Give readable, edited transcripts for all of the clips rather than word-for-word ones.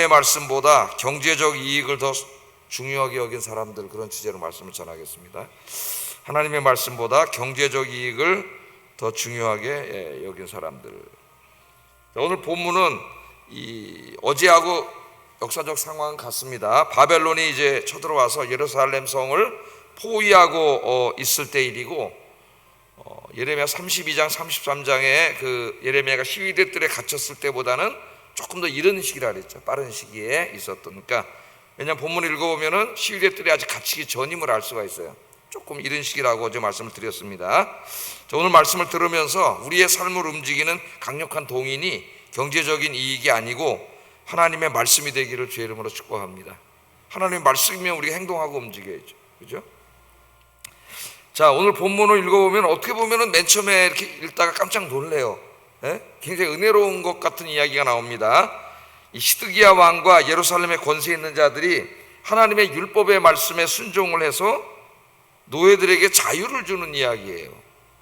하나님의 말씀보다 경제적 이익을 더 중요하게 여긴 사람들, 그런 주제로 말씀을 전하겠습니다. 하나님의 말씀보다 경제적 이익을 더 중요하게 여긴 사람들. 오늘 본문은 어제하고 역사적 상황은 같습니다. 바벨론이 이제 쳐들어와서 예루살렘 성을 포위하고 있을 때 일이고, 예레미야 32장 33장에 그 예레미야가 시위대 뜰에 갇혔을 때보다는 조금 더 이른 시기라 그랬죠. 빠른 시기에 있었던. 그러니까 왜냐하면 본문을 읽어보면은 시위대 뜰에 아직 갇히기 전임을 알 수가 있어요. 조금 이른 시기라고 어제 말씀을 드렸습니다. 오늘 말씀을 들으면서 우리의 삶을 움직이는 강력한 동인이 경제적인 이익이 아니고 하나님의 말씀이 되기를 주의 이름으로 축복합니다. 하나님의 말씀이면 우리가 행동하고 움직여야죠. 그죠? 자, 오늘 본문을 읽어보면 어떻게 보면은 맨 처음에 이렇게 읽다가 깜짝 놀래요. 굉장히 은혜로운 것 같은 이야기가 나옵니다. 이 시드기야 왕과 예루살렘의 권세 있는 자들이 하나님의 율법의 말씀에 순종을 해서 노예들에게 자유를 주는 이야기예요.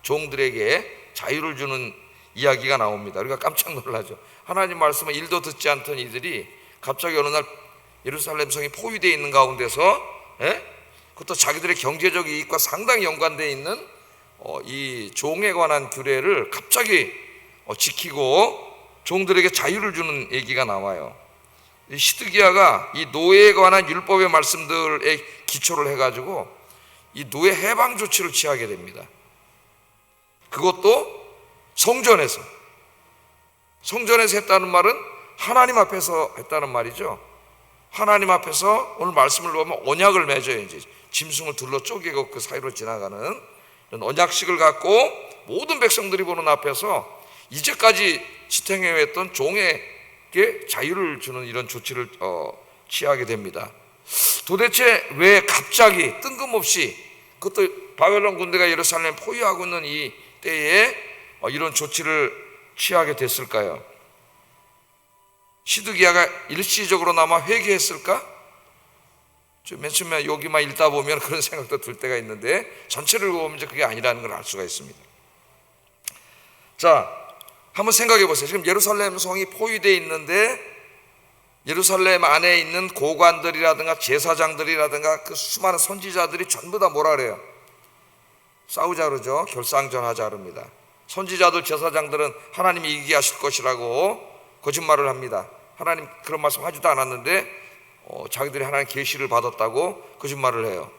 종들에게 자유를 주는 이야기가 나옵니다. 우리가 깜짝 놀라죠. 하나님 말씀을 일도 듣지 않던 이들이 갑자기 어느 날 예루살렘 성이 포위되어 있는 가운데서 그것도 자기들의 경제적 이익과 상당히 연관되어 있는 이 종에 관한 규례를 갑자기 지키고 종들에게 자유를 주는 얘기가 나와요. 이 시드기야가 이 노예에 관한 율법의 말씀들에 기초를 해가지고 이 노예 해방 조치를 취하게 됩니다. 그것도 성전에서 했다는 말은 하나님 앞에서 했다는 말이죠. 하나님 앞에서 오늘 말씀을 보면 언약을 맺어요. 이제 짐승을 둘러 쪼개고 그 사이로 지나가는 이런 언약식을 갖고 모든 백성들이 보는 앞에서 이제까지 지탱해왔던 종에게 자유를 주는 이런 조치를 취하게 됩니다. 도대체 왜 갑자기 뜬금없이, 그것도 바벨론 군대가 예루살렘 포위하고 있는 이 때에 이런 조치를 취하게 됐을까요? 시드기야가 일시적으로나마 회개했을까? 맨 처음에 여기만 읽다 보면 그런 생각도 들 때가 있는데 전체를 보면 그게 아니라는 걸 알 수가 있습니다. 자, 한번 생각해 보세요. 지금 예루살렘 성이 포위되어 있는데 예루살렘 안에 있는 고관들이라든가 제사장들이라든가 그 수많은 선지자들이 전부 다 뭐라 그래요? 싸우자 그러죠. 결상전하자 그럽니다. 선지자들, 제사장들은 하나님이 이기게 하실 것이라고 거짓말을 합니다. 하나님 그런 말씀 하지도 않았는데 자기들이 하나님 계시를 받았다고 거짓말을 해요.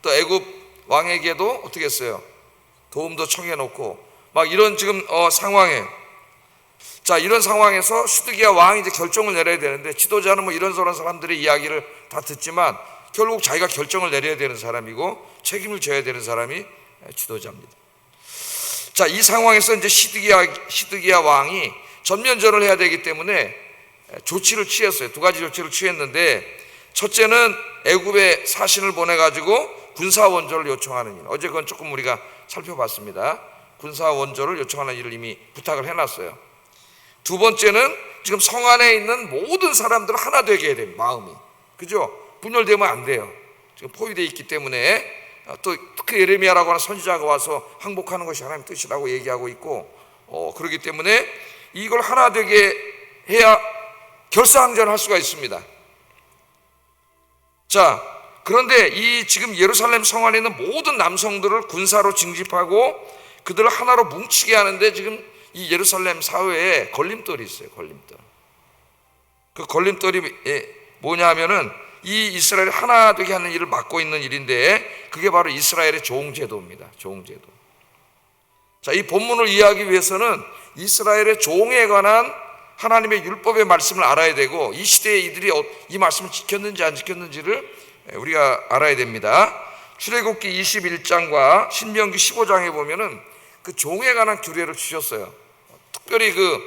또 애굽 왕에게도 어떻게 했어요? 도움도 청해놓고 막 이런 지금 상황에, 자, 이런 상황에서 시드기야 왕이 이제 결정을 내려야 되는데, 지도자는 뭐 이런저런 사람들의 이야기를 다 듣지만 결국 자기가 결정을 내려야 되는 사람이고 책임을 져야 되는 사람이 지도자입니다. 자, 이 상황에서 이제 시드기야 왕이 전면전을 해야 되기 때문에 조치를 취했어요. 두 가지 조치를 취했는데, 첫째는 애굽에 사신을 보내가지고 군사 원조를 요청하는 일. 어제 그건 조금 우리가 살펴봤습니다. 군사 원조를 요청하는 일을 이미 부탁을 해놨어요. 두 번째는 지금 성 안에 있는 모든 사람들을 하나 되게 해야 됩니다. 마음이, 그죠? 분열되면 안 돼요. 지금 포위되어 있기 때문에. 또 특히 예레미야라고 하는 선지자가 와서 항복하는 것이 하나님의 뜻이라고 얘기하고 있고, 그렇기 때문에 이걸 하나 되게 해야 결사항전을 할 수가 있습니다. 자, 그런데 이 지금 예루살렘 성 안에 있는 모든 남성들을 군사로 징집하고 그들을 하나로 뭉치게 하는데 지금 이 예루살렘 사회에 걸림돌이 있어요. 걸림돌. 그 걸림돌이 뭐냐 하면은 이 이스라엘 하나 되게 하는 일을 맡고 있는 일인데, 그게 바로 이스라엘의 종제도입니다. 종제도. 자, 이 본문을 이해하기 위해서는 이스라엘의 종에 관한 하나님의 율법의 말씀을 알아야 되고, 이 시대에 이들이 이 말씀을 지켰는지 안 지켰는지를 우리가 알아야 됩니다. 출애굽기 21장과 신명기 15장에 보면은 그 종에 관한 규례를 주셨어요. 특별히 그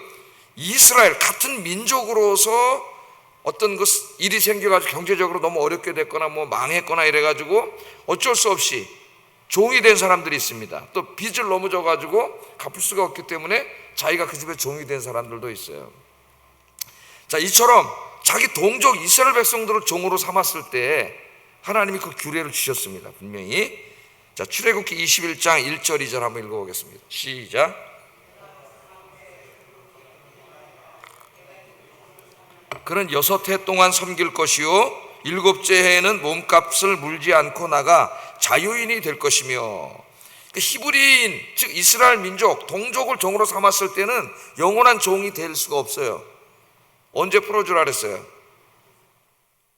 이스라엘 같은 민족으로서 어떤 그 일이 생겨가지고 경제적으로 너무 어렵게 됐거나 뭐 망했거나 이래가지고 어쩔 수 없이 종이 된 사람들이 있습니다. 또 빚을 너무 져가지고 갚을 수가 없기 때문에 자기가 그 집에 종이 된 사람들도 있어요. 자, 이처럼 자기 동족 이스라엘 백성들을 종으로 삼았을 때 하나님이 그 규례를 주셨습니다. 분명히. 자, 출애굽기 21장 1절 2절 한번 읽어보겠습니다. 시작. 그는 6해 동안 섬길 것이요 7째 해에는 몸값을 물지 않고 나가 자유인이 될 것이며. 히브리인 즉 이스라엘 민족 동족을 종으로 삼았을 때는 영원한 종이 될 수가 없어요. 언제 풀어주라 그랬어요?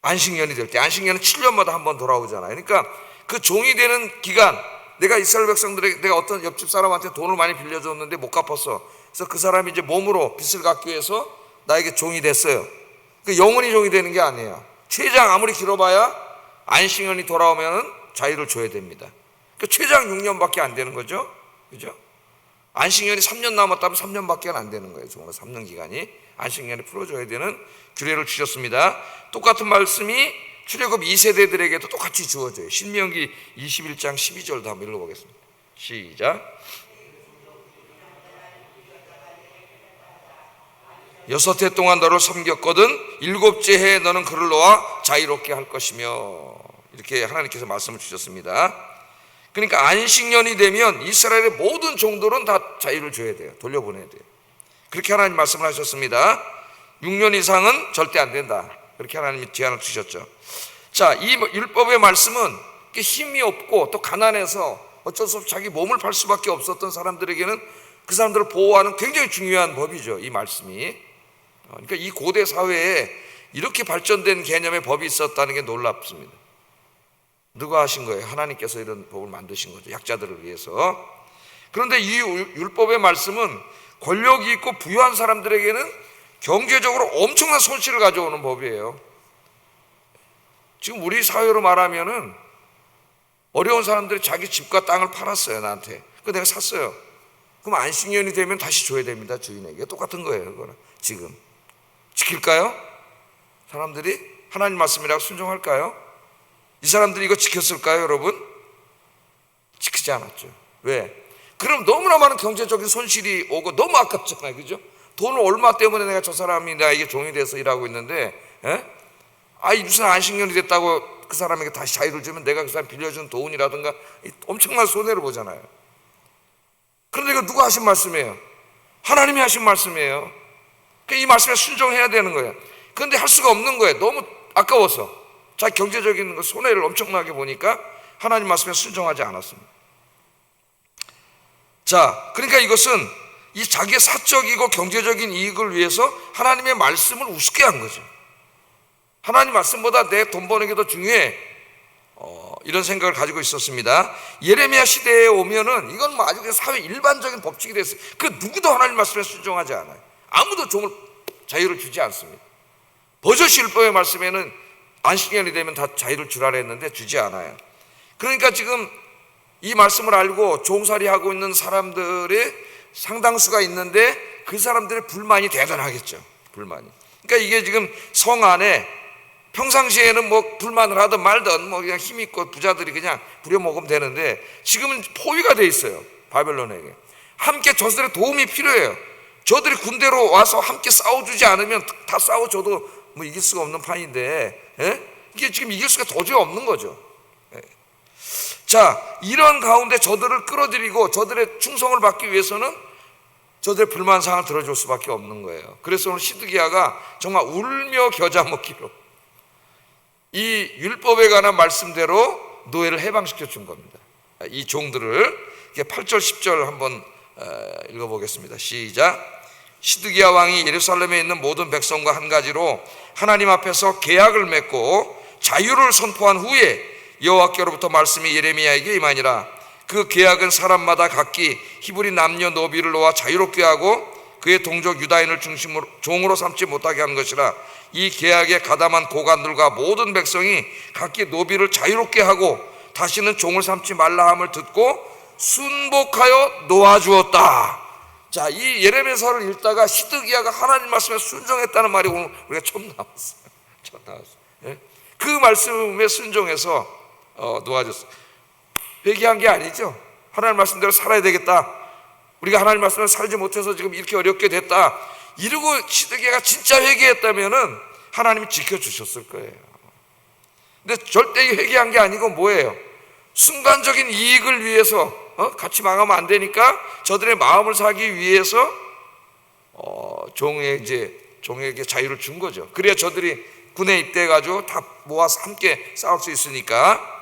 안식년이 될 때. 안식년은 7년마다 한 번 돌아오잖아요. 그러니까 그 종이 되는 기간, 내가 이스라엘 백성들에게 내가 어떤 옆집 사람한테 돈을 많이 빌려줬는데 못 갚았어. 그래서 그 사람이 이제 몸으로 빚을 갚기 위해서 나에게 종이 됐어요. 그 영원히 종이 되는 게 아니에요. 최장 아무리 길어봐야 안식년이 돌아오면 자유를 줘야 됩니다. 그 최장 6년밖에 안 되는 거죠. 그죠? 안식년이 3년 남았다면 3년밖에 안 되는 거예요. 종으로 삼는 기간이. 안식년에 풀어줘야 되는 규례를 주셨습니다. 똑같은 말씀이 출애굽 2세대들에게도 똑같이 주어져요. 신명기 21장 12절도 한번 읽어보겠습니다. 시작. 6해 동안 너를 섬겼거든 7째 해에 너는 그를 놓아 자유롭게 할 것이며. 이렇게 하나님께서 말씀을 주셨습니다. 그러니까 안식년이 되면 이스라엘의 모든 종들은 다 자유를 줘야 돼요. 돌려보내야 돼요. 그렇게 하나님 말씀을 하셨습니다. 6년 이상은 절대 안 된다. 그렇게 하나님이 제안을 주셨죠. 자, 이 율법의 말씀은 힘이 없고 또 가난해서 어쩔 수 없이 자기 몸을 팔 수밖에 없었던 사람들에게는 그 사람들을 보호하는 굉장히 중요한 법이죠. 이 말씀이. 그러니까 이 고대 사회에 이렇게 발전된 개념의 법이 있었다는 게 놀랍습니다. 누가 하신 거예요? 하나님께서 이런 법을 만드신 거죠. 약자들을 위해서. 그런데 이 율법의 말씀은 권력이 있고 부유한 사람들에게는 경제적으로 엄청난 손실을 가져오는 법이에요. 지금 우리 사회로 말하면은 어려운 사람들이 자기 집과 땅을 팔았어요. 나한테. 그거 내가 샀어요. 그럼 안식년이 되면 다시 줘야 됩니다. 주인에게. 똑같은 거예요. 그거는 지금 지킬까요? 사람들이 하나님 말씀이라고 순종할까요? 이 사람들이 이거 지켰을까요, 여러분? 지키지 않았죠. 왜? 그럼 너무나 많은 경제적인 손실이 오고 너무 아깝잖아요. 그죠? 돈을 얼마 때문에 내가 저 사람이 나에게 종이 돼서 일하고 있는데, 무슨 안식년이 됐다고 그 사람에게 다시 자유를 주면 내가 그 사람 빌려준 돈이라든가 엄청난 손해를 보잖아요. 그런데 이거 누가 하신 말씀이에요? 하나님이 하신 말씀이에요. 이 말씀에 순종해야 되는 거예요. 그런데 할 수가 없는 거예요. 너무 아까워서. 자기 경제적인 손해를 엄청나게 보니까 하나님 말씀에 순종하지 않았습니다. 자, 그러니까 이것은 이 자기의 사적이고 경제적인 이익을 위해서 하나님의 말씀을 우습게 한 거죠. 하나님 말씀보다 내 돈 버는 게 더 중요해. 이런 생각을 가지고 있었습니다. 예레미야 시대에 오면은 이건 뭐 아주 그냥 사회 일반적인 법칙이 됐어요. 그 누구도 하나님 말씀에 순종하지 않아요. 아무도 종을 자유를 주지 않습니다. 버젓이 율법의 말씀에는 안식년이 되면 다 자유를 주라 했는데 주지 않아요. 그러니까 지금 이 말씀을 알고 종살이하고 있는 사람들의 상당수가 있는데 그 사람들의 불만이 대단하겠죠. 불만이. 그러니까 이게 지금 성 안에 평상시에는 뭐 불만을 하든 말든 뭐 그냥 힘 있고 부자들이 그냥 부려먹으면 되는데 지금은 포위가 돼 있어요. 바벨론에게. 함께 저들의 도움이 필요해요. 저들이 군대로 와서 함께 싸워주지 않으면 다 싸워줘도 뭐 이길 수가 없는 판인데, 이게 지금 이길 수가 도저히 없는 거죠. 자, 이런 가운데 저들을 끌어들이고 저들의 충성을 받기 위해서는 저들의 불만사항을 들어줄 수밖에 없는 거예요. 그래서 오늘 시드기야가 정말 울며 겨자 먹기로 이 율법에 관한 말씀대로 노예를 해방시켜 준 겁니다. 이 종들을 8절 10절 한번 읽어보겠습니다. 시작. 시드기야 왕이 예루살렘에 있는 모든 백성과 한 가지로 하나님 앞에서 계약을 맺고 자유를 선포한 후에 여호와께로부터 말씀이 예레미야에게 임하니라. 그 계약은 사람마다 각기 히브리 남녀 노비를 놓아 자유롭게 하고 그의 동족 유다인을 중심으로 종으로 삼지 못하게 하는 것이라. 이 계약에 가담한 고관들과 모든 백성이 각기 노비를 자유롭게 하고 다시는 종을 삼지 말라 함을 듣고 순복하여 놓아주었다. 자, 이 예레미야서를 읽다가 시드기야가 하나님 말씀에 순종했다는 말이 오늘 우리가 처음 나왔어요. 처음 나왔어요. 그 말씀에 순종해서 놓아줬어요. 회개한 게 아니죠. 하나님 말씀대로 살아야 되겠다. 우리가 하나님 말씀대로 살지 못해서 지금 이렇게 어렵게 됐다. 이러고 시드기야가 진짜 회개했다면은 하나님이 지켜주셨을 거예요. 근데 절대 회개한 게 아니고 뭐예요? 순간적인 이익을 위해서 같이 망하면 안 되니까 저들의 마음을 사기 위해서 종의 이제 종에게 자유를 준 거죠. 그래야 저들이 군에 입대해가지고 다 모아서 함께 싸울 수 있으니까.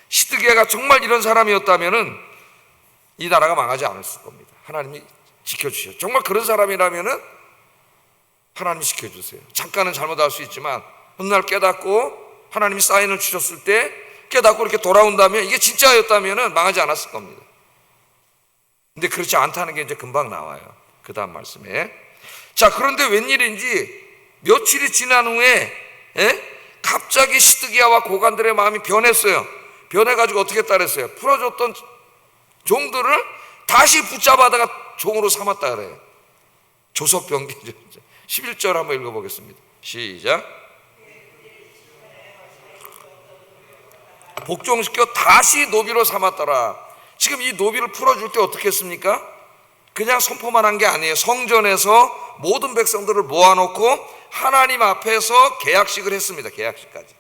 시드기야가 정말 이런 사람이었다면은 이 나라가 망하지 않았을 겁니다. 하나님이 지켜주셔. 정말 그런 사람이라면은 하나님이 지켜주세요. 잠깐은 잘못할 수 있지만 어느 날 깨닫고 하나님이 사인을 주셨을 때 깨닫고 이렇게 돌아온다면, 이게 진짜였다면은 망하지 않았을 겁니다. 근데 그렇지 않다는 게 이제 금방 나와요. 그 다음 말씀에. 자, 그런데 웬일인지 며칠이 지난 후에 갑자기 시드기야와 고관들의 마음이 변했어요. 변해가지고 어떻게 했다 그랬어요? 풀어줬던 종들을 다시 붙잡아다가 종으로 삼았다 그래요. 조석병기죠. 11절 한번 읽어보겠습니다. 시작. 복종시켜 다시 노비로 삼았더라. 지금 이 노비를 풀어줄 때 어떻게 했습니까? 그냥 선포만 한 게 아니에요. 성전에서 모든 백성들을 모아놓고 하나님 앞에서 계약식을 했습니다. 계약식까지.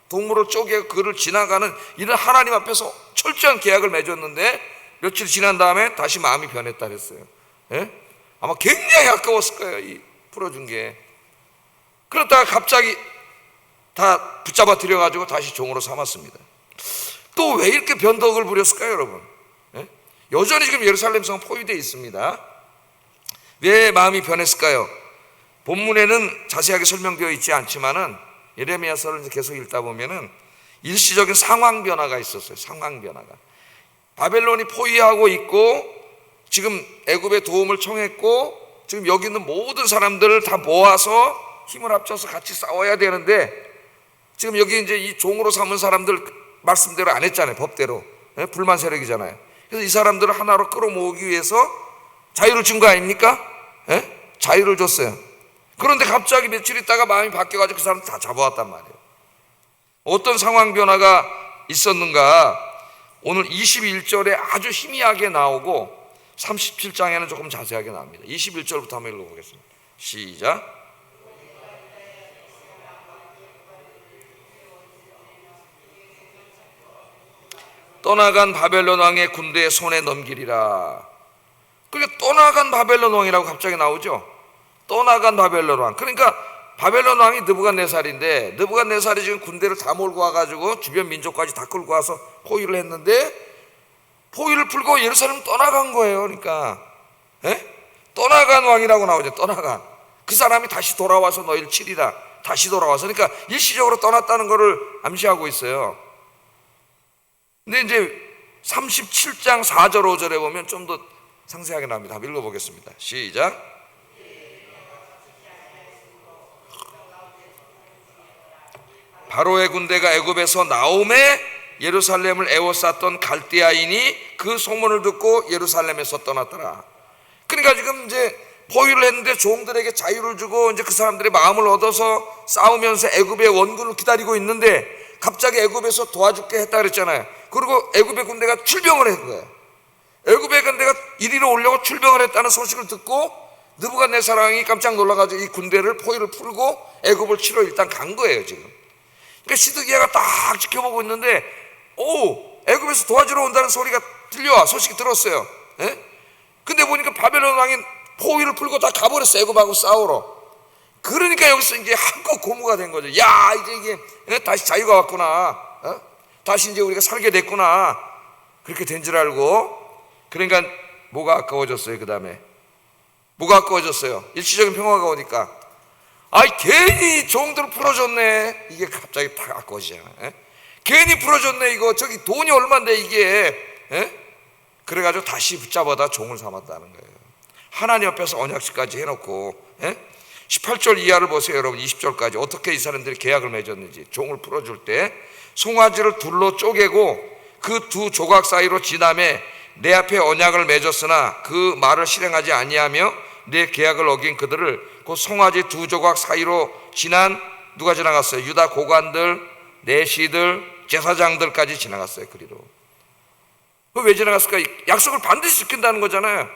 동물을 쪼개 그를 지나가는 이런 하나님 앞에서 철저한 계약을 맺었는데 며칠 지난 다음에 다시 마음이 변했다 그랬어요. 아마 굉장히 아까웠을 거예요. 이 풀어준 게. 그러다가 갑자기 다 붙잡아 들여가지고 다시 종으로 삼았습니다. 또 왜 이렇게 변덕을 부렸을까요, 여러분? 여전히 지금 예루살렘 성 포위되어 있습니다. 왜 마음이 변했을까요? 본문에는 자세하게 설명되어 있지 않지만은 예레미야서를 계속 읽다 보면은 일시적인 상황 변화가 있었어요. 상황 변화가. 바벨론이 포위하고 있고 지금 애굽의 도움을 청했고 지금 여기 있는 모든 사람들을 다 모아서 힘을 합쳐서 같이 싸워야 되는데 지금 여기 이제 이 종으로 삼은 사람들 말씀대로 안 했잖아요. 법대로. 불만 세력이잖아요. 그래서 이 사람들을 하나로 끌어모으기 위해서 자유를 준 거 아닙니까? 자유를 줬어요. 그런데 갑자기 며칠 있다가 마음이 바뀌어가지고 그 사람 다 잡아왔단 말이에요. 어떤 상황 변화가 있었는가? 오늘 21절에 아주 희미하게 나오고 37장에는 조금 자세하게 나옵니다. 21절부터 한번 읽어보겠습니다. 시작. 떠나간 바벨론 왕의 군대의 손에 넘기리라. 그러니까 떠나간 바벨론 왕이라고 갑자기 나오죠. 떠나간 바벨론 왕. 그러니까 바벨론 왕이 느부갓네살인데 느부갓네살이 지금 군대를 다 몰고 와가지고 주변 민족까지 다 끌고 와서 포위를 했는데 포위를 풀고 예루살렘 떠나간 거예요. 그러니까 떠나간 왕이라고 나오죠. 떠나간. 그 사람이 다시 돌아와서 너희를 치리라. 다시 돌아와서. 그러니까 일시적으로 떠났다는 것을 암시하고 있어요. 근데 이제 37장 4절 5절에 보면 좀 더 상세하게 나옵니다. 한번 읽어보겠습니다. 시작. 바로의 군대가 애굽에서 나옴에 예루살렘을 에워쌌던 갈대아인이 그 소문을 듣고 예루살렘에서 떠났더라. 그러니까 지금 이제 포위를 했는데 종들에게 자유를 주고 이제 그 사람들의 마음을 얻어서 싸우면서 애굽의 원군을 기다리고 있는데 갑자기 애굽에서 도와줄게 했다 그랬잖아요. 그리고 애굽의 군대가 출병을 한 거예요. 애굽의 군대가 이리로 오려고 출병을 했다는 소식을 듣고 느부갓네살 왕이 깜짝 놀라가지고 이 군대를 포위를 풀고 애굽을 치러 일단 간 거예요. 지금. 그러니까 시드기야가 딱 지켜보고 있는데 애굽에서 도와주러 온다는 소리가 들려와. 소식이 들었어요. 근데 보니까 바벨론 왕이 포위를 풀고 다 가버렸어요. 애굽하고 싸우러. 그러니까 여기서 이제 한껏 고무가 된 거죠. 야, 이제 이게 다시 자유가 왔구나. 다시 이제 우리가 살게 됐구나. 그렇게 된 줄 알고. 그러니까 뭐가 아까워졌어요? 그 다음에 뭐가 아까워졌어요? 일시적인 평화가 오니까 괜히 종들을 풀어줬네. 이게 갑자기 다 아까워지잖아요. 괜히 풀어줬네. 이거 저기 돈이 얼만데 이게. 그래가지고 다시 붙잡아다 종을 삼았다는 거예요. 하나님 앞에서 언약식까지 해놓고 18절 이하를 보세요. 여러분. 20절까지 어떻게 이 사람들이 계약을 맺었는지. 종을 풀어줄 때 송아지를 둘로 쪼개고 그 두 조각 사이로 지나매 내 앞에 언약을 맺었으나 그 말을 실행하지 아니하며 내 계약을 어긴 그들을 그 송아지 두 조각 사이로 지난 누가 지나갔어요? 유다 고관들, 내시들, 제사장들까지 지나갔어요. 그리로. 왜 지나갔을까? 약속을 반드시 지킨다는 거잖아요.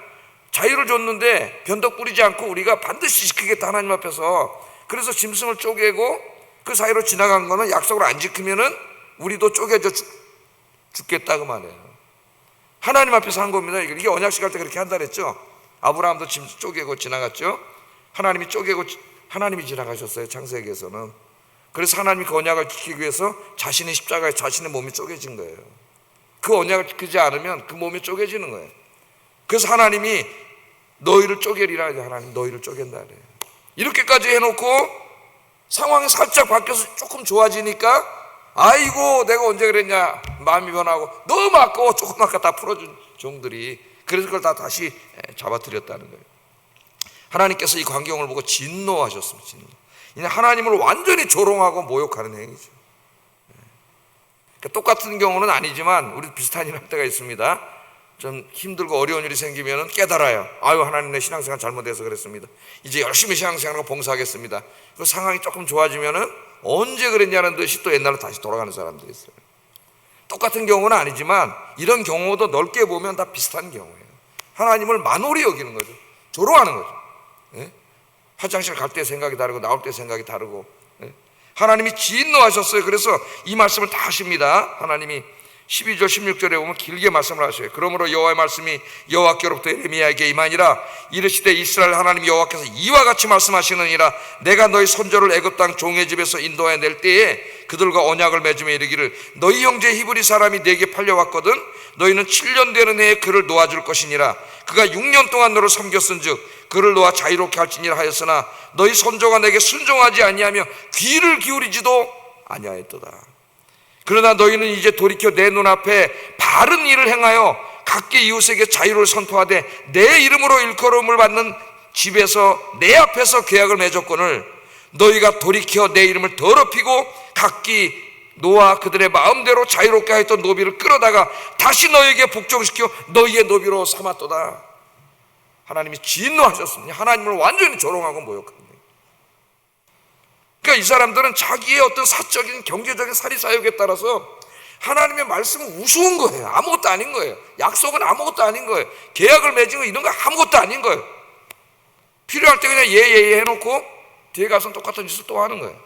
자유를 줬는데 변덕 부리지 않고 우리가 반드시 지키겠다 하나님 앞에서. 그래서 짐승을 쪼개고 그 사이로 지나간 거는 약속을 안 지키면은 우리도 쪼개져 죽겠다 그 말이에요. 하나님 앞에서 한 겁니다. 이게 언약식 할 때 그렇게 한다 그랬죠. 아브라함도 짐승 쪼개고 지나갔죠. 하나님이 쪼개고 하나님이 지나가셨어요, 창세기에서는. 그래서 하나님이 그 언약을 지키기 위해서 자신의 십자가에 자신의 몸이 쪼개진 거예요. 그 언약을 지키지 않으면 그 몸이 쪼개지는 거예요. 그래서 하나님이 너희를 쪼개리라, 하나님 너희를 쪼갠다 그래요. 이렇게까지 해놓고 상황이 살짝 바뀌어서 조금 좋아지니까 아이고 내가 언제 그랬냐, 마음이 변하고 너무 아까워, 조금 아까 다 풀어준 종들이, 그래서 그걸 다 다시 잡아들였다는 거예요. 하나님께서 이 광경을 보고 진노하셨습니다. 진노. 하나님을 완전히 조롱하고 모욕하는 행위죠. 그러니까 똑같은 경우는 아니지만 우리 비슷한 일 할 때가 있습니다. 좀 힘들고 어려운 일이 생기면 깨달아요. 아유, 하나님 내 신앙생활 잘못해서 그랬습니다. 이제 열심히 신앙생활하고 봉사하겠습니다. 그 상황이 조금 좋아지면 언제 그랬냐는 듯이 또 옛날로 다시 돌아가는 사람들이 있어요. 똑같은 경우는 아니지만 이런 경우도 넓게 보면 다 비슷한 경우예요. 하나님을 만홀히 여기는 거죠. 조롱하는 거죠. 예? 화장실 갈 때 생각이 다르고 나올 때 생각이 다르고. 예? 하나님이 진노하셨어요. 그래서 이 말씀을 다 하십니다. 하나님이 12절 16절에 보면 길게 말씀을 하셔요. 그러므로 여호와의 말씀이 여호와께로부터 예레미야에게 임하니라. 이르시되 이스라엘 하나님 여호와께서 이와 같이 말씀하시느니라. 내가 너희 손조를 애굽 땅 종의 집에서 인도하여 낼 때에 그들과 언약을 맺으며 이르기를 너희 형제 히브리 사람이 내게 팔려왔거든 너희는 7년 되는 해에 그를 놓아줄 것이니라. 그가 6년 동안 너를 섬겼은즉 그를 놓아 자유롭게 할지니라 하였으나 너희 손조가 내게 순종하지 아니하며 귀를 기울이지도 아니하였도다. 그러나 너희는 이제 돌이켜 내 눈앞에 바른 일을 행하여 각기 이웃에게 자유를 선포하되 내 이름으로 일컬음을 받는 집에서 내 앞에서 계약을 맺었거늘 너희가 돌이켜 내 이름을 더럽히고 각기 노아 그들의 마음대로 자유롭게 하였던 노비를 끌어다가 다시 너희에게 복종시켜 너희의 노비로 삼았도다. 하나님이 진노하셨습니다. 하나님을 완전히 조롱하고 모욕합니다. 그러니까 이 사람들은 자기의 어떤 사적인 경제적인 사리사욕에 따라서 하나님의 말씀은 우스운 거예요. 아무것도 아닌 거예요. 약속은 아무것도 아닌 거예요. 계약을 맺은 거 이런 거 아무것도 아닌 거예요. 필요할 때 그냥 예 해놓고 뒤에 가서는 똑같은 짓을 또 하는 거예요.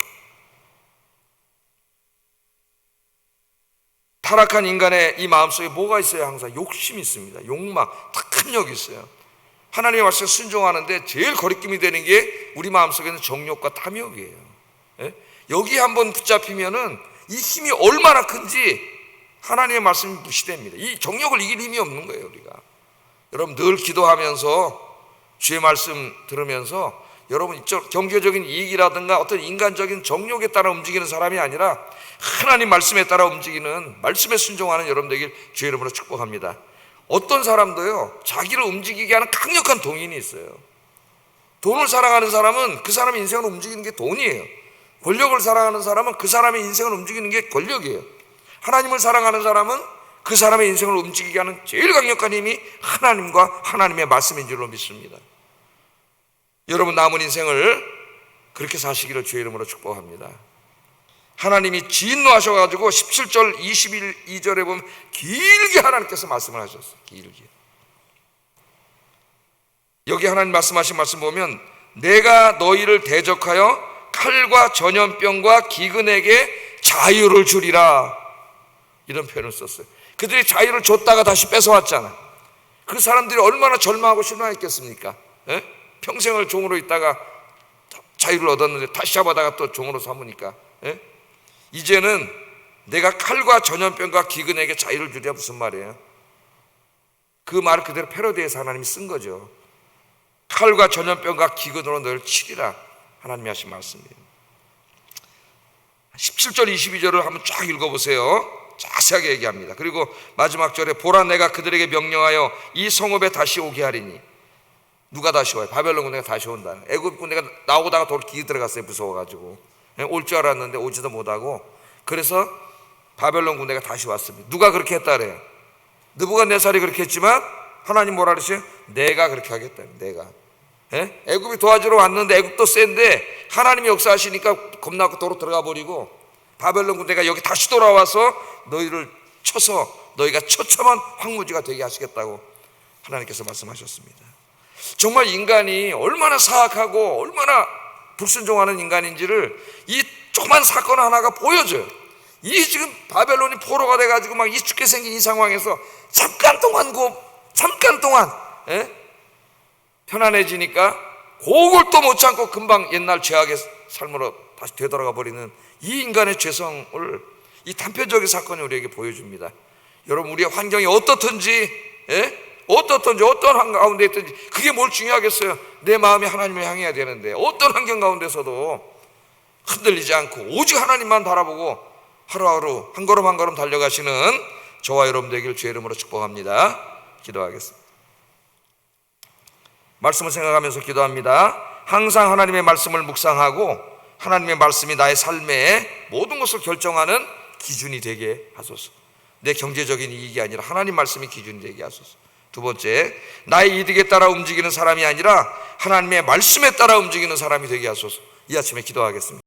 타락한 인간의 이 마음속에 뭐가 있어요? 항상 욕심이 있습니다. 욕망, 탐욕이 있어요. 하나님의 말씀에 순종하는데 제일 거리낌이 되는 게 우리 마음속에는 정욕과 탐욕이에요. 예? 여기 한번 붙잡히면은 이 힘이 얼마나 큰지 하나님의 말씀이 무시됩니다. 이 정욕을 이길 힘이 없는 거예요, 우리가. 여러분 늘 기도하면서 주의 말씀 들으면서 여러분 경제적인 이익이라든가 어떤 인간적인 정욕에 따라 움직이는 사람이 아니라 하나님 말씀에 따라 움직이는, 말씀에 순종하는 여러분 되길 주의 이름으로 축복합니다. 어떤 사람도요 자기를 움직이게 하는 강력한 동인이 있어요. 돈을 사랑하는 사람은 그 사람의 인생을 움직이는 게 돈이에요. 권력을 사랑하는 사람은 그 사람의 인생을 움직이는 게 권력이에요. 하나님을 사랑하는 사람은 그 사람의 인생을 움직이게 하는 제일 강력한 힘이 하나님과 하나님의 말씀인 줄로 믿습니다. 여러분 남은 인생을 그렇게 사시기를 주의 이름으로 축복합니다. 하나님이 진노하셔가지고 17절 22절에 보면 길게 하나님께서 말씀을 하셨어요. 길게. 여기 하나님 말씀하신 말씀 보면 내가 너희를 대적하여 칼과 전염병과 기근에게 자유를 주리라, 이런 표현을 썼어요. 그들이 자유를 줬다가 다시 뺏어왔잖아. 그 사람들이 얼마나 절망하고 실망했겠습니까? 예? 평생을 종으로 있다가 자유를 얻었는데 다시 잡아다가 또 종으로 삼으니까. 예? 이제는 내가 칼과 전염병과 기근에게 자유를 주리라, 무슨 말이에요? 그 말을 그대로 패러디해서 하나님이 쓴 거죠. 칼과 전염병과 기근으로 너를 치리라, 하나님이 하신 말씀이에요. 17절 22절을 한번 쫙 읽어보세요. 자세하게 얘기합니다. 그리고 마지막 절에 보라 내가 그들에게 명령하여 이 성읍에 다시 오게 하리니. 누가 다시 와요? 바벨론 군대가 다시 온다. 애굽 군대가 나오다가 돌 기어 들어갔어요. 무서워가지고 올 줄 알았는데 오지도 못하고, 그래서 바벨론 군대가 다시 왔습니다. 누가 그렇게 했다 그래요? 느부갓네살이 그렇게 했지만 하나님 뭐라 그러세요? 내가 그렇게 하겠다. 내가. 예? 애굽이 도와주러 왔는데 애굽도 센데 하나님이 역사하시니까 겁나고 도로 들어가 버리고 바벨론 군대가 여기 다시 돌아와서 너희를 쳐서 너희가 처참한 황무지가 되게 하시겠다고 하나님께서 말씀하셨습니다. 정말 인간이 얼마나 사악하고 얼마나 불순종하는 인간인지를 이 조그만 사건 하나가 보여줘요. 이 지금 바벨론이 포로가 돼가지고 막 이축게 생긴 이 상황에서 잠깐 동안 예? 편안해지니까 그걸 또 못 참고 금방 옛날 죄악의 삶으로 다시 되돌아가 버리는 이 인간의 죄성을 이 단편적인 사건이 우리에게 보여줍니다. 여러분, 우리의 환경이 어떻든지, 어떻든지 어떤 환경 가운데 있든지 그게 뭘 중요하겠어요? 내 마음이 하나님을 향해야 되는데 어떤 환경 가운데서도 흔들리지 않고 오직 하나님만 바라보고 하루하루 한 걸음 한 걸음 달려가시는 저와 여러분 되길 주의 이름으로 축복합니다. 기도하겠습니다. 말씀을 생각하면서 기도합니다. 항상 하나님의 말씀을 묵상하고 하나님의 말씀이 나의 삶의 모든 것을 결정하는 기준이 되게 하소서. 내 경제적인 이익이 아니라 하나님 말씀이 기준이 되게 하소서. 두 번째, 나의 이득에 따라 움직이는 사람이 아니라 하나님의 말씀에 따라 움직이는 사람이 되게 하소서. 이 아침에 기도하겠습니다.